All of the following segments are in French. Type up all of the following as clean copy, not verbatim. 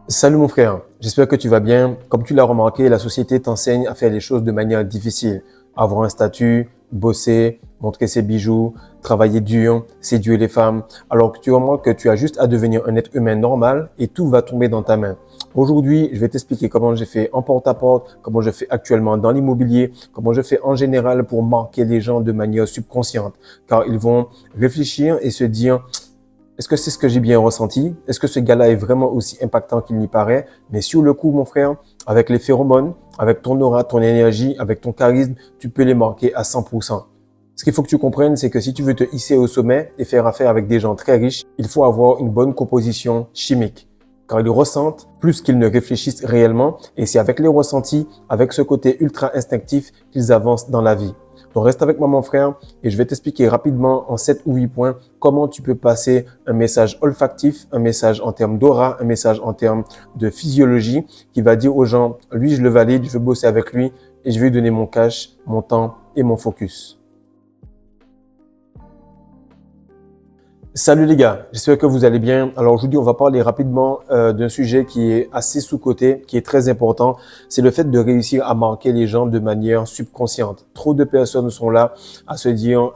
Salut mon frère, j'espère que tu vas bien. Comme tu l'as remarqué, la société t'enseigne à faire les choses de manière difficile. Avoir un statut, bosser, montrer ses bijoux, travailler dur, séduire les femmes. Alors que tu remarques que tu as juste à devenir un être humain normal et tout va tomber dans ta main. Aujourd'hui, je vais t'expliquer comment j'ai fait en porte-à-porte, comment je fais actuellement dans l'immobilier, comment je fais en général pour marquer les gens de manière subconsciente. Car ils vont réfléchir et se dire: est-ce que c'est ce que j'ai bien ressenti? Est-ce que ce gars-là est vraiment aussi impactant qu'il n'y paraît? Mais sur le coup, mon frère, avec les phéromones, avec ton aura, ton énergie, avec ton charisme, tu peux les marquer à 100%. Ce qu'il faut que tu comprennes, c'est que si tu veux te hisser au sommet et faire affaire avec des gens très riches, il faut avoir une bonne composition chimique. Car ils ressentent plus qu'ils ne réfléchissent réellement, et c'est avec les ressentis, avec ce côté ultra instinctif qu'ils avancent dans la vie. Donc reste avec moi mon frère et je vais t'expliquer rapidement en 7 ou 8 points comment tu peux passer un message olfactif, un message en termes d'aura, un message en termes de physiologie qui va dire aux gens: lui je le valide, je veux bosser avec lui et je vais lui donner mon cash, mon temps et mon focus. Salut les gars, j'espère que vous allez bien. Alors aujourd'hui, on va parler rapidement d'un sujet qui est assez sous-coté, qui est très important. C'est le fait de réussir à marquer les gens de manière subconsciente. Trop de personnes sont là à se dire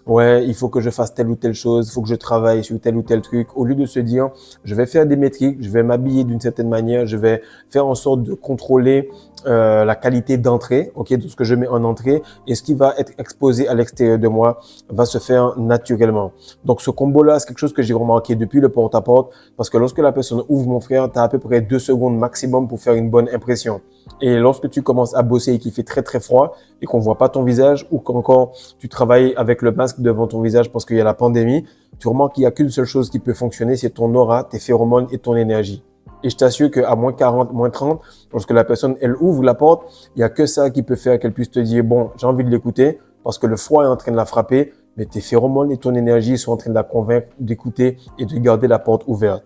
ouais, il faut que je fasse telle ou telle chose, il faut que je travaille sur tel ou tel truc. Au lieu de se dire, je vais faire des métriques, je vais m'habiller d'une certaine manière, je vais faire en sorte de contrôler la qualité d'entrée, ok, de ce que je mets en entrée, et ce qui va être exposé à l'extérieur de moi va se faire naturellement. Donc, ce combo-là, c'est quelque chose que j'ai remarqué depuis le porte-à-porte, parce que lorsque la personne ouvre, mon frère, tu as à peu près 2 secondes maximum pour faire une bonne impression. Et lorsque tu commences à bosser et qu'il fait très, très froid et qu'on voit pas ton visage, ou qu'encore tu travailles avec le masque devant ton visage parce qu'il y a la pandémie, tu remarques qu'il y a qu'une seule chose qui peut fonctionner, c'est ton aura, tes phéromones et ton énergie. Et je t'assure qu'à moins 40, moins 30, lorsque la personne, elle ouvre la porte, il n'y a que ça qui peut faire qu'elle puisse te dire: bon, j'ai envie de l'écouter parce que le froid est en train de la frapper, mais tes phéromones et ton énergie sont en train de la convaincre d'écouter et de garder la porte ouverte.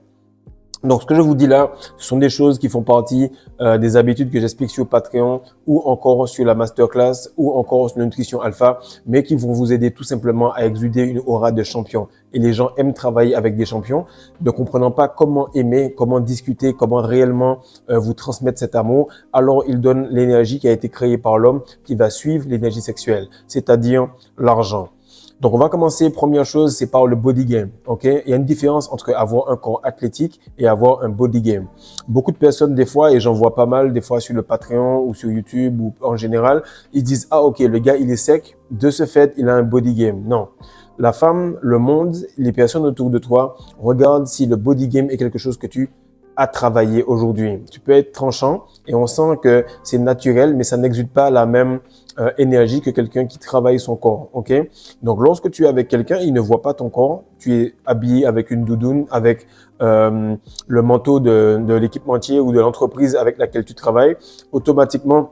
Donc, ce que je vous dis là, ce sont des choses qui font partie des habitudes que j'explique sur Patreon ou encore sur la masterclass ou encore sur la nutrition alpha, mais qui vont vous aider tout simplement à exuder une aura de champion. Et les gens aiment travailler avec des champions, ne comprenant pas comment aimer, comment discuter, comment réellement vous transmettre cet amour. Alors, ils donnent l'énergie qui a été créée par l'homme qui va suivre l'énergie sexuelle, c'est-à-dire l'argent. Donc, on va commencer. Première chose, c'est par le body game. Ok, il y a une différence entre avoir un corps athlétique et avoir un body game. Beaucoup de personnes, des fois, et j'en vois pas mal, des fois sur le Patreon ou sur YouTube ou en général, ils disent: ah, ok, le gars, il est sec. De ce fait, il a un body game. Non. La femme, le monde, les personnes autour de toi regardent si le body game est quelque chose que tu as travaillé aujourd'hui. Tu peux être tranchant et on sent que c'est naturel, mais ça n'exude pas la même énergie que quelqu'un qui travaille son corps. Ok. Donc, lorsque tu es avec quelqu'un, il ne voit pas ton corps. Tu es habillé avec une doudoune, avec le manteau de l'équipementier ou de l'entreprise avec laquelle tu travailles. Automatiquement,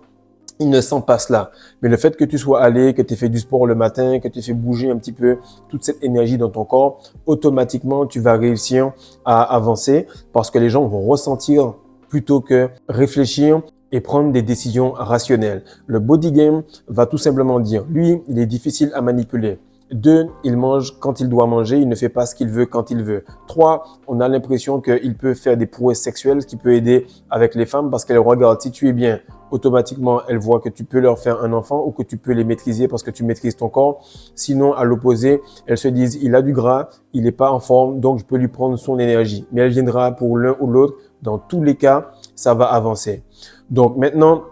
il ne sent pas cela. Mais le fait que tu sois allé, que tu aies fait du sport le matin, que tu aies fait bouger un petit peu toute cette énergie dans ton corps, automatiquement, tu vas réussir à avancer parce que les gens vont ressentir plutôt que réfléchir et prendre des décisions rationnelles. Le body game va tout simplement dire: lui, il est difficile à manipuler. 2, il mange quand il doit manger, il ne fait pas ce qu'il veut quand il veut. 3, on a l'impression qu'il peut faire des prouesses sexuelles, ce qui peut aider avec les femmes parce qu'elles regardent si tu es bien. Automatiquement, elles voient que tu peux leur faire un enfant ou que tu peux les maîtriser parce que tu maîtrises ton corps. Sinon, à l'opposé, elles se disent: il a du gras, il n'est pas en forme, donc je peux lui prendre son énergie. Mais elle viendra pour l'un ou l'autre. Dans tous les cas, ça va avancer. Donc maintenant,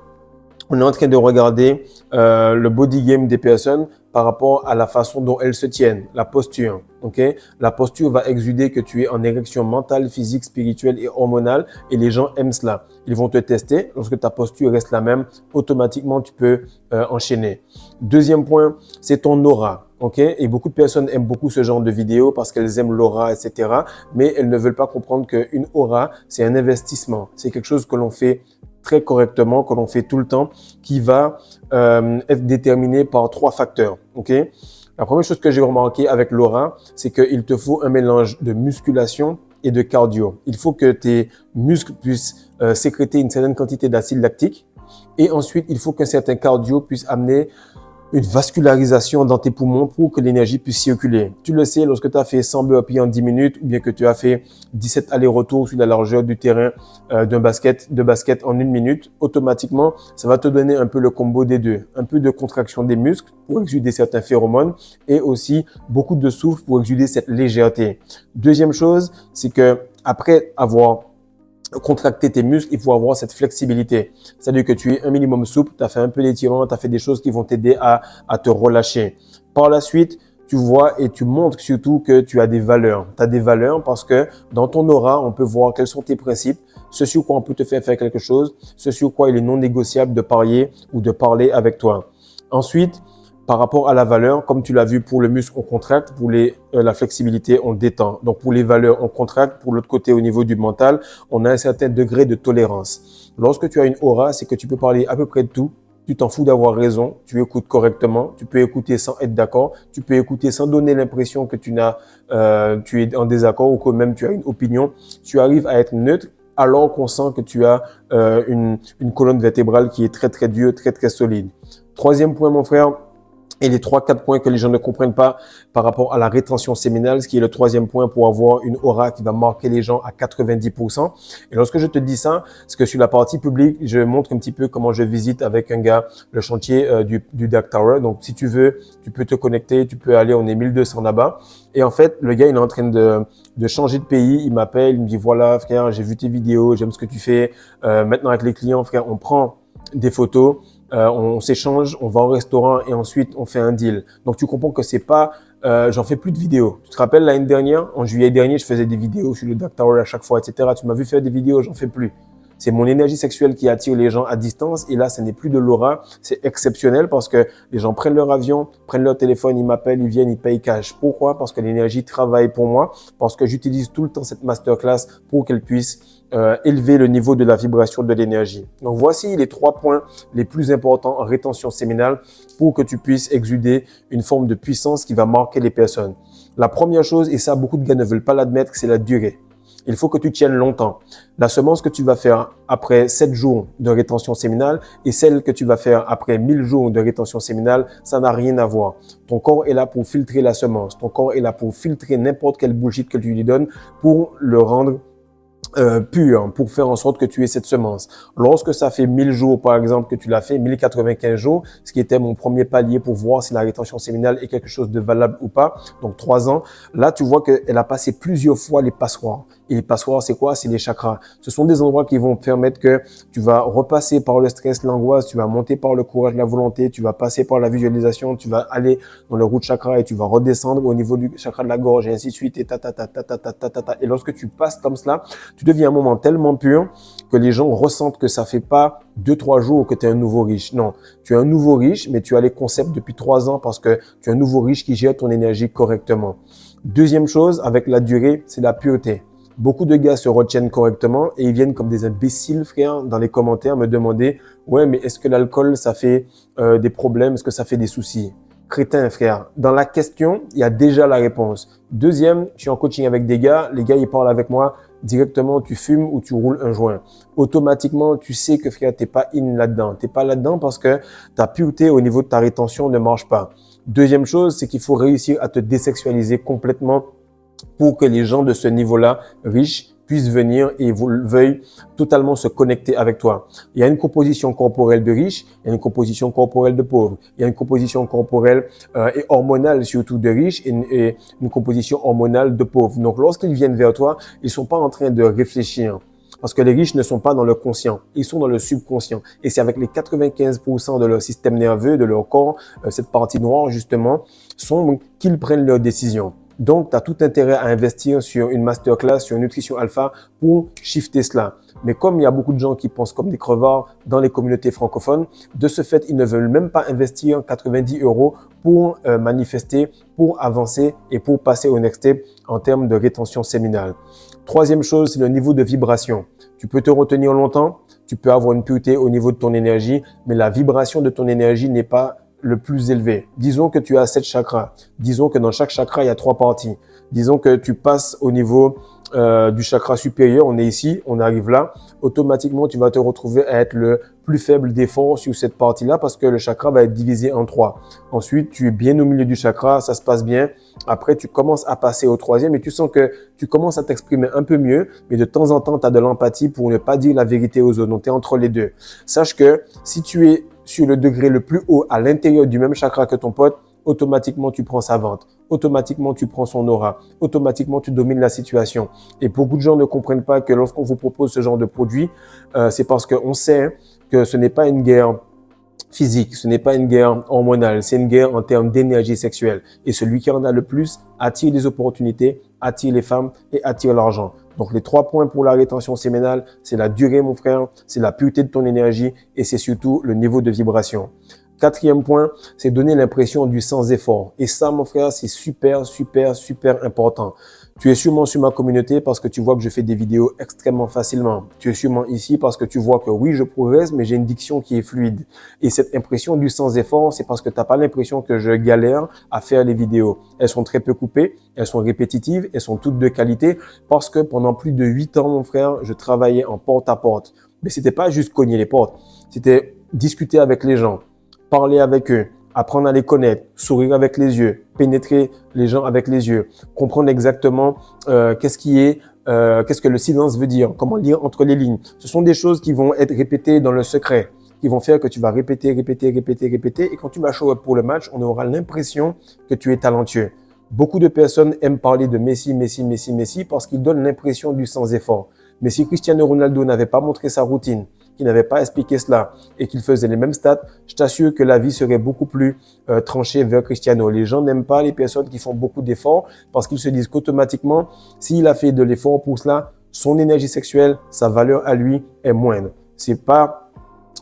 on est en train de regarder le body game des personnes par rapport à la façon dont elles se tiennent, la posture. Okay? La posture va exuder que tu es en érection mentale, physique, spirituelle et hormonale et les gens aiment cela. Ils vont te tester. Lorsque ta posture reste la même, automatiquement, tu peux enchaîner. Deuxième point, c'est ton aura. Okay? Et beaucoup de personnes aiment beaucoup ce genre de vidéos parce qu'elles aiment l'aura, etc. Mais elles ne veulent pas comprendre qu'une aura, c'est un investissement. C'est quelque chose que l'on fait très correctement, que l'on fait tout le temps, qui va être déterminé par 3 facteurs. Okay? La première chose que j'ai remarqué avec l'aura, c'est qu'il te faut un mélange de musculation et de cardio. Il faut que tes muscles puissent sécréter une certaine quantité d'acide lactique et ensuite, il faut qu'un certain cardio puisse amener une vascularisation dans tes poumons pour que l'énergie puisse circuler. Tu le sais, lorsque tu as fait 100 burpees en 10 minutes ou bien que tu as fait 17 allers-retours sur la largeur du terrain de basket en 1 minute, automatiquement, ça va te donner un peu le combo des deux. Un peu de contraction des muscles pour exuder certains phéromones et aussi beaucoup de souffle pour exuder cette légèreté. Deuxième chose, c'est que après avoir contracter tes muscles, il faut avoir cette flexibilité. C'est-à-dire que tu es un minimum souple, tu as fait un peu d'étirement, tu as fait des choses qui vont t'aider à te relâcher. Par la suite, tu vois et tu montres surtout que tu as des valeurs. Tu as des valeurs parce que dans ton aura, on peut voir quels sont tes principes, ce sur quoi on peut te faire faire quelque chose, ce sur quoi il est non négociable de parier ou de parler avec toi. Ensuite, par rapport à la valeur, comme tu l'as vu pour le muscle, on contracte, pour la flexibilité, on détend. Donc pour les valeurs, on contracte. Pour l'autre côté, au niveau du mental, on a un certain degré de tolérance. Lorsque tu as une aura, c'est que tu peux parler à peu près de tout. Tu t'en fous d'avoir raison, tu écoutes correctement, tu peux écouter sans être d'accord, tu peux écouter sans donner l'impression que tu es en désaccord ou que même tu as une opinion. Tu arrives à être neutre alors qu'on sent que tu as une colonne vertébrale qui est très très dure, très très solide. Troisième point, mon frère. Et les 3-4 points que les gens ne comprennent pas par rapport à la rétention séminale, ce qui est le troisième point pour avoir une aura qui va marquer les gens à 90%. Et lorsque je te dis ça, c'est que sur la partie publique, je montre un petit peu comment je visite avec un gars le chantier du Dark Tower. Donc, si tu veux, tu peux te connecter, tu peux aller, on est 1200 là-bas. Et en fait, le gars, il est en train de changer de pays. Il m'appelle, il me dit, voilà, frère, j'ai vu tes vidéos, j'aime ce que tu fais. Maintenant, avec les clients, frère, on prend des photos. On s'échange, on va au restaurant et ensuite on fait un deal. Donc tu comprends que c'est pas, j'en fais plus de vidéos. Tu te rappelles l'année dernière, en juillet dernier, je faisais des vidéos sur le Dark Tower à chaque fois, etc. Tu m'as vu faire des vidéos, j'en fais plus. C'est mon énergie sexuelle qui attire les gens à distance et là, ce n'est plus de l'aura, c'est exceptionnel parce que les gens prennent leur avion, prennent leur téléphone, ils m'appellent, ils viennent, ils payent cash. Pourquoi? Parce que l'énergie travaille pour moi, parce que j'utilise tout le temps cette masterclass pour qu'elle puisse élever le niveau de la vibration de l'énergie. Donc, voici les 3 points les plus importants en rétention séminale pour que tu puisses exuder une forme de puissance qui va marquer les personnes. La première chose, et ça, beaucoup de gars ne veulent pas l'admettre, c'est la durée. Il faut que tu tiennes longtemps. La semence que tu vas faire après 7 jours de rétention séminale et celle que tu vas faire après 1000 jours de rétention séminale, ça n'a rien à voir. Ton corps est là pour filtrer la semence. Ton corps est là pour filtrer n'importe quel bullshit que tu lui donnes pour le rendre pur, pour faire en sorte que tu aies cette semence. Lorsque ça fait 1000 jours, par exemple, que tu l'as fait, 1095 jours, ce qui était mon premier palier pour voir si la rétention séminale est quelque chose de valable ou pas, donc 3 ans, là, tu vois qu'elle a passé plusieurs fois les passoires. Et les passoires, c'est quoi? C'est les chakras. Ce sont des endroits qui vont permettre que tu vas repasser par le stress, l'angoisse, tu vas monter par le courage, la volonté, tu vas passer par la visualisation, tu vas aller dans le root chakra et tu vas redescendre au niveau du chakra de la gorge et ainsi de suite et Et lorsque tu passes comme cela, tu deviens un moment tellement pur que les gens ressentent que ça fait pas 2-3 jours que tu es un nouveau riche. Non, tu es un nouveau riche, mais tu as les concepts depuis 3 ans parce que tu es un nouveau riche qui gère ton énergie correctement. Deuxième chose, avec la durée, c'est la pureté. Beaucoup de gars se retiennent correctement et ils viennent comme des imbéciles, frère, dans les commentaires me demander « Ouais, mais est-ce que l'alcool, ça fait des problèmes? Est-ce que ça fait des soucis ?» Crétin, frère. Dans la question, il y a déjà la réponse. Deuxième, je suis en coaching avec des gars. Les gars, ils parlent avec moi directement. Tu fumes ou tu roules un joint. Automatiquement, tu sais que, frère, t'es pas in là-dedans. T'es pas là-dedans parce que ta pureté au niveau de ta rétention ne marche pas. Deuxième chose, c'est qu'il faut réussir à te désexualiser complètement pour que les gens de ce niveau-là, riches, puissent venir et veuillent totalement se connecter avec toi. Il y a une composition corporelle de riches, il y a une composition corporelle de pauvres, il y a une composition corporelle et hormonale surtout de riches et une composition hormonale de pauvres. Donc, lorsqu'ils viennent vers toi, ils sont pas en train de réfléchir. Parce que les riches ne sont pas dans le conscient, ils sont dans le subconscient. Et c'est avec les 95% de leur système nerveux, de leur corps, cette partie noire justement, qu'ils prennent leurs décisions. Donc, tu as tout intérêt à investir sur une masterclass, sur Nutrition Alpha pour shifter cela. Mais comme il y a beaucoup de gens qui pensent comme des crevards dans les communautés francophones, de ce fait, ils ne veulent même pas investir 90 € pour manifester, pour avancer et pour passer au next step en termes de rétention séminale. Troisième chose, c'est le niveau de vibration. Tu peux te retenir longtemps, tu peux avoir une pureté au niveau de ton énergie, mais la vibration de ton énergie n'est pas le plus élevé. Disons que tu as 7 chakras. Disons que dans chaque chakra, il y a 3 parties. Disons que tu passes au niveau du chakra supérieur, on est ici, on arrive là, automatiquement, tu vas te retrouver à être le plus faible d'effort sur cette partie-là parce que le chakra va être divisé en 3. Ensuite, tu es bien au milieu du chakra, ça se passe bien. Après, tu commences à passer au 3e et tu sens que tu commences à t'exprimer un peu mieux, mais de temps en temps, tu as de l'empathie pour ne pas dire la vérité aux autres. Donc, tu es entre les deux. Sache que si tu es sur le degré le plus haut à l'intérieur du même chakra que ton pote, automatiquement, tu prends sa vente. Automatiquement, tu prends son aura. Automatiquement, tu domines la situation. Et beaucoup de gens ne comprennent pas que lorsqu'on vous propose ce genre de produit, c'est parce qu'on sait que ce n'est pas une guerre physique, ce n'est pas une guerre hormonale, c'est une guerre en termes d'énergie sexuelle. Et celui qui en a le plus attire les opportunités, attire les femmes et attire l'argent. Donc, les 3 points pour la rétention séminale, c'est la durée, mon frère, c'est la pureté de ton énergie et c'est surtout le niveau de vibration. 4e point, c'est donner l'impression du sans effort. Et ça, mon frère, c'est super, super, super important. Tu es sûrement sur ma communauté parce que tu vois que je fais des vidéos extrêmement facilement. Tu es sûrement ici parce que tu vois que oui, je progresse, mais j'ai une diction qui est fluide. Et cette impression du sans effort, c'est parce que tu n'as pas l'impression que je galère à faire les vidéos. Elles sont très peu coupées, elles sont répétitives, elles sont toutes de qualité parce que pendant plus de 8 ans, mon frère, je travaillais en porte-à-porte. Mais c'était pas juste cogner les portes, c'était discuter avec les gens, parler avec eux, apprendre à les connaître, sourire avec les yeux, pénétrer les gens avec les yeux, comprendre exactement qu'est-ce que le silence veut dire, comment lire entre les lignes. Ce sont des choses qui vont être répétées dans le secret, qui vont faire que tu vas répéter, répéter, répéter, répéter. Et quand tu vas show up pour le match, on aura l'impression que tu es talentueux. Beaucoup de personnes aiment parler de Messi, Messi, Messi, Messi parce qu'ils donnent l'impression du sans effort. Mais si Cristiano Ronaldo n'avait pas montré sa routine, qu'il n'avait pas expliqué cela et qu'il faisait les mêmes stats, je t'assure que la vie serait beaucoup plus tranchée vers Cristiano. Les gens n'aiment pas les personnes qui font beaucoup d'efforts parce qu'ils se disent qu'automatiquement, s'il a fait de l'effort pour cela, son énergie sexuelle, sa valeur à lui est moindre. C'est pas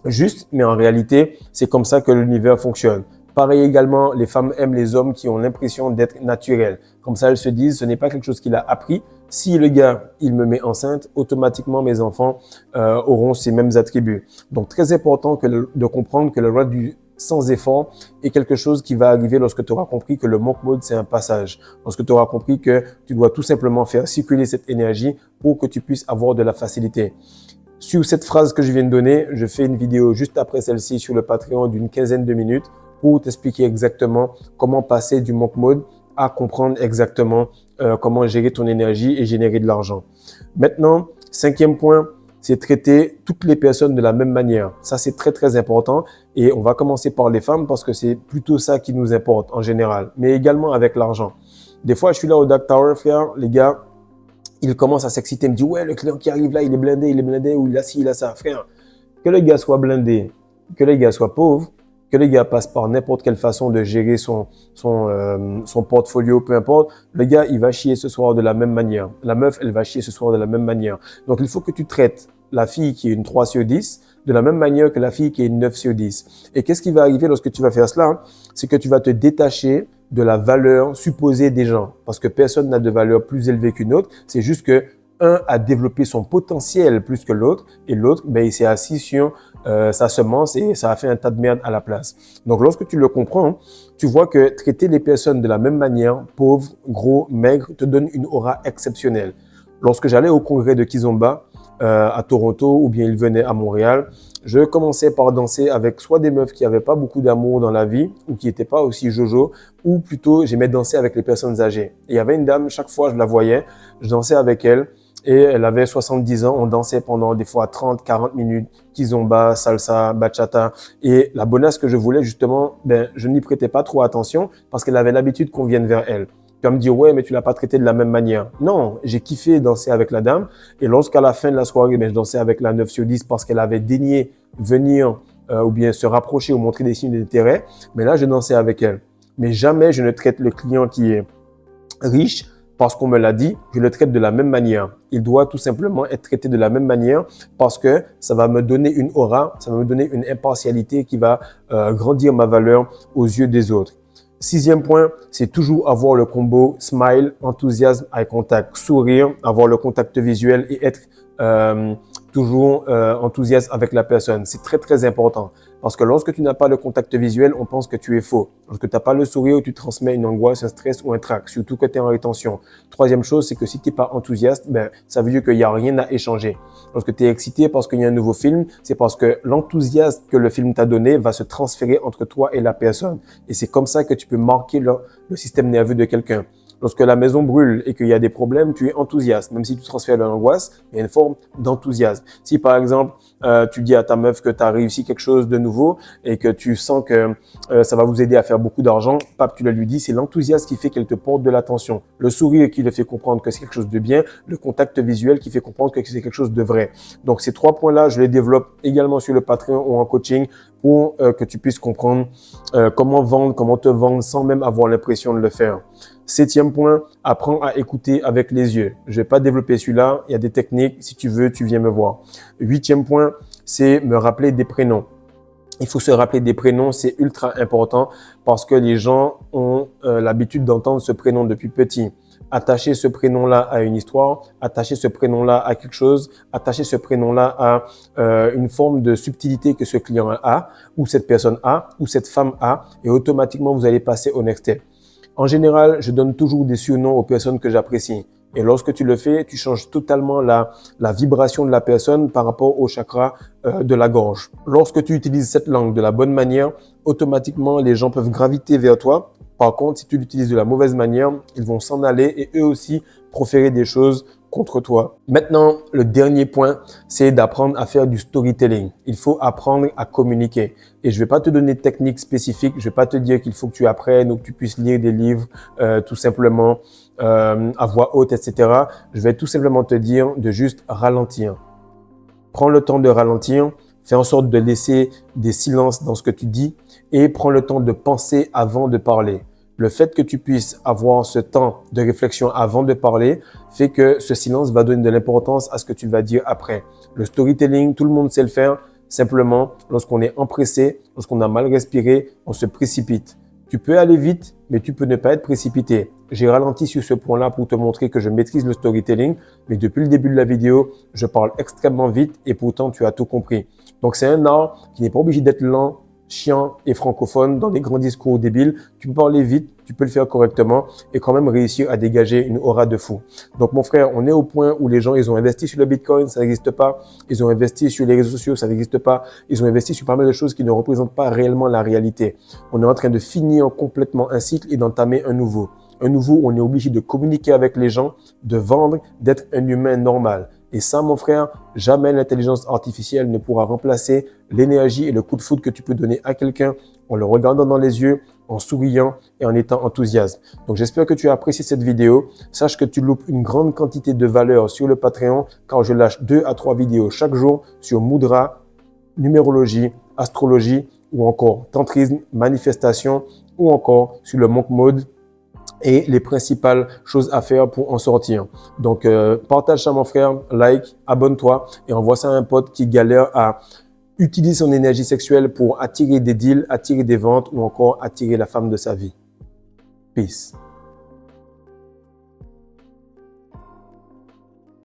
juste, mais en réalité, c'est comme ça que l'univers fonctionne. Pareil également, les femmes aiment les hommes qui ont l'impression d'être naturels. Comme ça, elles se disent, ce n'est pas quelque chose qu'il a appris. Si le gars, il me met enceinte, automatiquement, mes enfants auront ces mêmes attributs. Donc, très important de comprendre que le roi du sans effort est quelque chose qui va arriver lorsque tu auras compris que le monk mode, c'est un passage. Lorsque tu auras compris que tu dois tout simplement faire circuler cette énergie pour que tu puisses avoir de la facilité. Sur cette phrase que je viens de donner, je fais une vidéo juste après celle-ci sur le Patreon d'une 15aine de minutes pour t'expliquer exactement comment passer du monk mode à comprendre exactement comment gérer ton énergie et générer de l'argent. Maintenant, 5e point, c'est traiter toutes les personnes de la même manière. Ça, c'est très, très important. Et on va commencer par les femmes parce que c'est plutôt ça qui nous importe en général, mais également avec l'argent. Des fois, je suis là au Dark Tower, frère, les gars, ils commencent à s'exciter, me disent « Ouais, le client qui arrive là, il est blindé, ou il a ci, il a ça. » Frère, que le gars soit blindé, que le gars soit pauvre, que le gars passe par n'importe quelle façon de gérer son portfolio, peu importe, le gars, il va chier ce soir de la même manière. La meuf, elle va chier ce soir de la même manière. Donc, il faut que tu traites la fille qui est une 3 sur 10 de la même manière que la fille qui est une 9 sur 10. Et qu'est-ce qui va arriver lorsque tu vas faire cela? C'est que tu vas te détacher de la valeur supposée des gens. Parce que personne n'a de valeur plus élevée qu'une autre. C'est juste que un a développé son potentiel plus que l'autre et l'autre, ben, il s'est assis sur sa semence et ça a fait un tas de merde à la place. Donc, lorsque tu le comprends, tu vois que traiter les personnes de la même manière, pauvres, gros, maigres, te donne une aura exceptionnelle. Lorsque j'allais au congrès de Kizomba à Toronto ou bien il venait à Montréal, je commençais par danser avec soit des meufs qui n'avaient pas beaucoup d'amour dans la vie ou qui n'étaient pas aussi jojo, ou plutôt j'aimais danser avec les personnes âgées. Et il y avait une dame, chaque fois je la voyais, je dansais avec elle. Et elle avait 70 ans, on dansait pendant des fois 30, 40 minutes, kizomba, salsa, bachata. Et la bonasse que je voulais justement, ben, je n'y prêtais pas trop attention parce qu'elle avait l'habitude qu'on vienne vers elle. Puis elle me dit, ouais, mais tu l'as pas traité de la même manière. Non, j'ai kiffé danser avec la dame. Et lorsqu'à la fin de la soirée, ben, je dansais avec la 9 sur 10 parce qu'elle avait daigné venir ou bien se rapprocher ou montrer des signes d'intérêt. Mais là, je dansais avec elle. Mais jamais je ne traite le client qui est riche parce qu'on me l'a dit, je le traite de la même manière. Il doit tout simplement être traité de la même manière parce que ça va me donner une aura, ça va me donner une impartialité qui va grandir ma valeur aux yeux des autres. 6e point, c'est toujours avoir le combo smile, enthousiasme, eye contact, sourire, avoir le contact visuel et être toujours enthousiaste avec la personne. C'est très, très important. Parce que lorsque tu n'as pas le contact visuel, on pense que tu es faux. Lorsque tu n'as pas le sourire, tu transmets une angoisse, un stress ou un trac, surtout que tu es en rétention. Troisième chose, c'est que si tu n'es pas enthousiaste, ça veut dire qu'il n'y a rien à échanger. Lorsque tu es excité parce qu'il y a un nouveau film, c'est parce que l'enthousiasme que le film t'a donné va se transférer entre toi et la personne. Et c'est comme ça que tu peux marquer le système nerveux de quelqu'un. Lorsque la maison brûle et qu'il y a des problèmes, tu es enthousiaste. Même si tu transfères de l'angoisse, il y a une forme d'enthousiasme. Si par exemple, tu dis à ta meuf que tu as réussi quelque chose de nouveau et que tu sens que ça va vous aider à faire beaucoup d'argent, pape, tu le lui dis, c'est l'enthousiasme qui fait qu'elle te porte de l'attention. Le sourire qui le fait comprendre que c'est quelque chose de bien, le contact visuel qui fait comprendre que c'est quelque chose de vrai. Donc ces 3 points-là, je les développe également sur le Patreon ou en coaching pour que tu puisses comprendre comment vendre, comment te vendre sans même avoir l'impression de le faire. 7e point, apprends à écouter avec les yeux. Je vais pas développer celui-là, il y a des techniques, si tu veux, tu viens me voir. 8e point, c'est me rappeler des prénoms. Il faut se rappeler des prénoms, c'est ultra important parce que les gens ont l'habitude d'entendre ce prénom depuis petit. Attacher ce prénom-là à une histoire, attacher ce prénom-là à quelque chose, attacher ce prénom-là à une forme de subtilité que ce client a, ou cette personne a, ou cette femme a, et automatiquement, vous allez passer au next step. En général, je donne toujours des surnoms aux personnes que j'apprécie. Et lorsque tu le fais, tu changes totalement la vibration de la personne par rapport au chakra de la gorge. Lorsque tu utilises cette langue de la bonne manière, automatiquement, les gens peuvent graviter vers toi. Par contre, si tu l'utilises de la mauvaise manière, ils vont s'en aller et eux aussi proférer des choses contre toi. Maintenant, le dernier point, c'est d'apprendre à faire du storytelling. Il faut apprendre à communiquer. Et je vais pas te donner de techniques spécifiques. Je vais pas te dire qu'il faut que tu apprennes ou que tu puisses lire des livres tout simplement à voix haute, etc. Je vais tout simplement te dire de juste ralentir. Prends le temps de ralentir. Fais en sorte de laisser des silences dans ce que tu dis et prends le temps de penser avant de parler. Le fait que tu puisses avoir ce temps de réflexion avant de parler fait que ce silence va donner de l'importance à ce que tu vas dire après. Le storytelling, tout le monde sait le faire. Simplement, lorsqu'on est empressé, lorsqu'on a mal respiré, on se précipite. Tu peux aller vite, mais tu peux ne pas être précipité. J'ai ralenti sur ce point-là pour te montrer que je maîtrise le storytelling, mais depuis le début de la vidéo, je parle extrêmement vite et pourtant tu as tout compris. Donc c'est un art qui n'est pas obligé d'être lent, chiant et francophone dans des grands discours débiles. Tu peux parler vite, tu peux le faire correctement et quand même réussir à dégager une aura de fou. Donc mon frère, on est au point où les gens, ils ont investi sur le Bitcoin, ça n'existe pas. Ils ont investi sur les réseaux sociaux, ça n'existe pas. Ils ont investi sur pas mal de choses qui ne représentent pas réellement la réalité. On est en train de finir complètement un cycle et d'entamer un nouveau. Un nouveau où on est obligé de communiquer avec les gens, de vendre, d'être un humain normal. Et ça, mon frère, jamais l'intelligence artificielle ne pourra remplacer l'énergie et le coup de foudre que tu peux donner à quelqu'un en le regardant dans les yeux, en souriant et en étant enthousiaste. Donc, j'espère que tu as apprécié cette vidéo. Sache que tu loupes une grande quantité de valeur sur le Patreon car je lâche 2 à 3 vidéos chaque jour sur Mudra, numérologie, astrologie ou encore tantrisme, manifestation ou encore sur le monk mode et les principales choses à faire pour en sortir. Donc, partage ça mon frère, like, abonne-toi et envoie ça à un pote qui galère à utiliser son énergie sexuelle pour attirer des deals, attirer des ventes ou encore attirer la femme de sa vie. Peace.